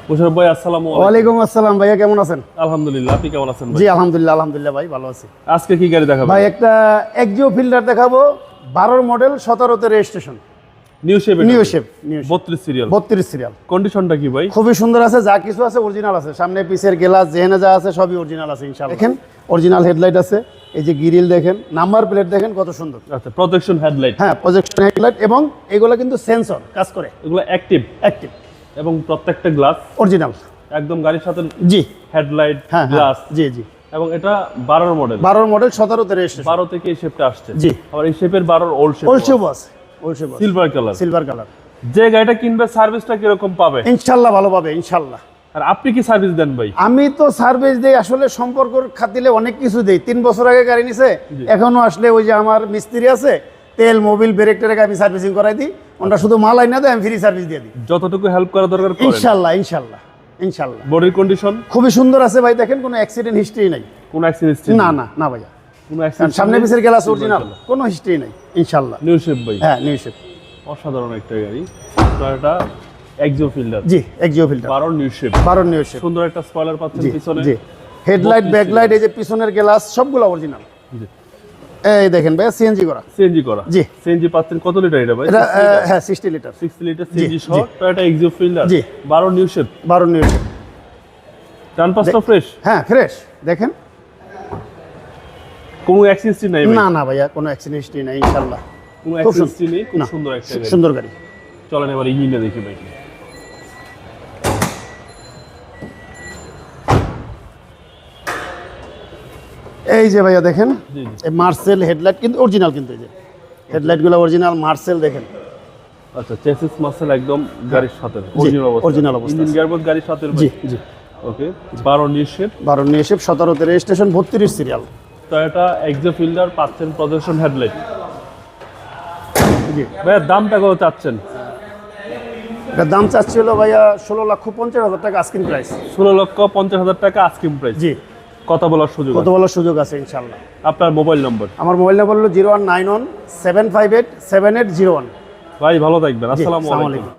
মুশারফ ভাই আসসালামু আলাইকুম। ওয়ালাইকুম আসসালাম ভাইয়া, কেমন আছেন? আলহামদুলিল্লাহ, আপনি কেমন আছেন ভাই? জি আলহামদুলিল্লাহ ভাই, ভালো আছি। আজকে কি গাড়ি দেখাবেন ভাই একটা এক্সিও ফিল্ডার দেখাবো, 12 মডেল, 17তে registration, new shape? New shape 32 serial. 32 serial. কন্ডিশনটা কি ভাই? খুবই সুন্দর আছে, যা কিছু আছে অরিজিনাল আছে, সামনে পিছের গ্লাস যেখানে যা আছে সবই অরিজিনাল আছে ইনশাআল্লাহ। দেখেন অরিজিনাল হেডলাইট আছে, এই যে গ্রিল দেখেন, নাম্বার প্লেট দেখেন কত সুন্দর। আচ্ছা, প্রজেকশন হেডলাইট। হ্যাঁ, প্রজেকশন হেডলাইট, এবং এগুলো কিন্তু সেন্সর কাজ করে, এগুলো অ্যাক্টিভ এবং প্রত্যেকটা গ্লাস অরিজিনাল একদম গাড়ির সাথে। জি, হেডলাইট, হ্যাঁ গ্লাস। জি জি। এবং এটা 12 মডেল। 12 মডেল, 17তে রেজিস্ট্রেশন। 12 থেকে এই শেপটা আসছে। জি। আবার এই শেপের 12 ওল্ড শেপ। ওল্ড শেপ আছে, ওল্ড শেপ আছে, সিলভার কালার। Silver colour. যে গাড়িটা কিনবে সার্ভিসটা কিরকম পাবে? ইনশাআল্লাহ ভালো পাবে ইনশাআল্লাহ। আর আপনি কি সার্ভিস দেন ভাই? আমি তো সার্ভিস দেই, আসলে সম্পর্কর খাতিলে অনেক কিছু দেই। 3 বছর আগে গাড়ি নিছে, এখনো আসলে ওই যে আমার মিস্ত্রি আছে, তেল মোবিল ব্রেক টেরেক আমি সার্ভিসিং করাই দিই। ওটা শুধু মাল আইনা দেয়, আমি ফ্রি সার্ভিস দিয়ে দিই। যতটুকু হেল্প করা দরকার করেন। ইনশাআল্লাহ ইনশাআল্লাহ ইনশাআল্লাহ। বডির কন্ডিশন খুবই সুন্দর আছে ভাই, দেখেন কোনো অ্যাক্সিডেন্ট হিস্ট্রি নাই। কোন অ্যাক্সিডেন্ট? না না না ভাইয়া, কোন অ্যাক্সিডেন্ট? সামনে পিছের গ্লাস অরিজিনাল, কোনো হিস্ট্রি নাই ইনশাআল্লাহ। নিউ শেপ ভাই? হ্যাঁ নিউ শেপ। অসাধারণ একটা গাড়ি। তো এটা এক্সিও ফিল্ডার। জি, Axio Fielder 12 new shape. 12 new shape. সুন্দর একটা স্পয়লার পাচ্ছেন জি পিছনে। জি। হেডলাইট, ব্যাকলাইট, এই যে পিছনের গ্লাস সবগুলো অরিজিনাল। জি। এই দেখেন ভাই, সিএনজি করা। সিএনজি করা? জি। সিএনজি পাচ্ছেন কত লিটার এটা ভাই? এটা হ্যাঁ 60 লিটার। 60 লিটার সিএনজি জি, সহ। তো এটা এক্সিও ফিল্ডার। জি। 12 নিউ শেপ। 12 new shape. ডান পাশটা ফ্রেশ? হ্যাঁ ফ্রেশ, দেখেন কোনো অ্যাক্সিডেন্ট নাই ভাই? না না ভাইয়া, কোনো অ্যাক্সিডেন্ট হিস্ট্রি নাই ইনশাআল্লাহ। কোনো খুব অ্যাক্সিডেন্ট নেই, খুব না, সুন্দর একটা গাড়ি। সুন্দর গাড়ি। চলেন এবার ইঞ্জিনটা দেখি ভাই। এই যে ভাইয়া দেখেন, জি জি। এই মার্সেল হেডলাইট কিন্তু অরিজিনাল, কিন্তু এই যে হেডলাইটগুলো অরিজিনাল মার্সেল দেখেন। আচ্ছা, চেসিস মাসেল একদম গাড়ির সাথে অরিজিনাল অবস্থা। original অবস্থা ইঞ্জিন গিয়ারবক্স গাড়ির সাথে জি ভাই? জি। Okay. 12 new shape. 12 new shape, 17তে রেজিস্ট্রেশন, 32 সিরিয়াল। তো এটা এক্সিও ফিল্ডার পাচ্ছেন, প্রজেকশন হেডলাইট। জি। ভাইয়া দামটা কত চাচ্ছেন? এটার দাম চাচ্ছিল ভাইয়া 16,50,000 টাকা আস্কিং প্রাইস। 16,50,000 টাকা আস্কিং প্রাইস। জি। কথা বলার সুযোগ কত আছে। বলার সুযোগ আছে ইনশাআল্লাহ। আপনার মোবাইল নম্বর? আমার মোবাইল নাম্বার হলো 0191 758 7801। ভাই ভালো থাকবেন। জি, আসসালামু আসসালামু আলাইকুম। আলাইকুম।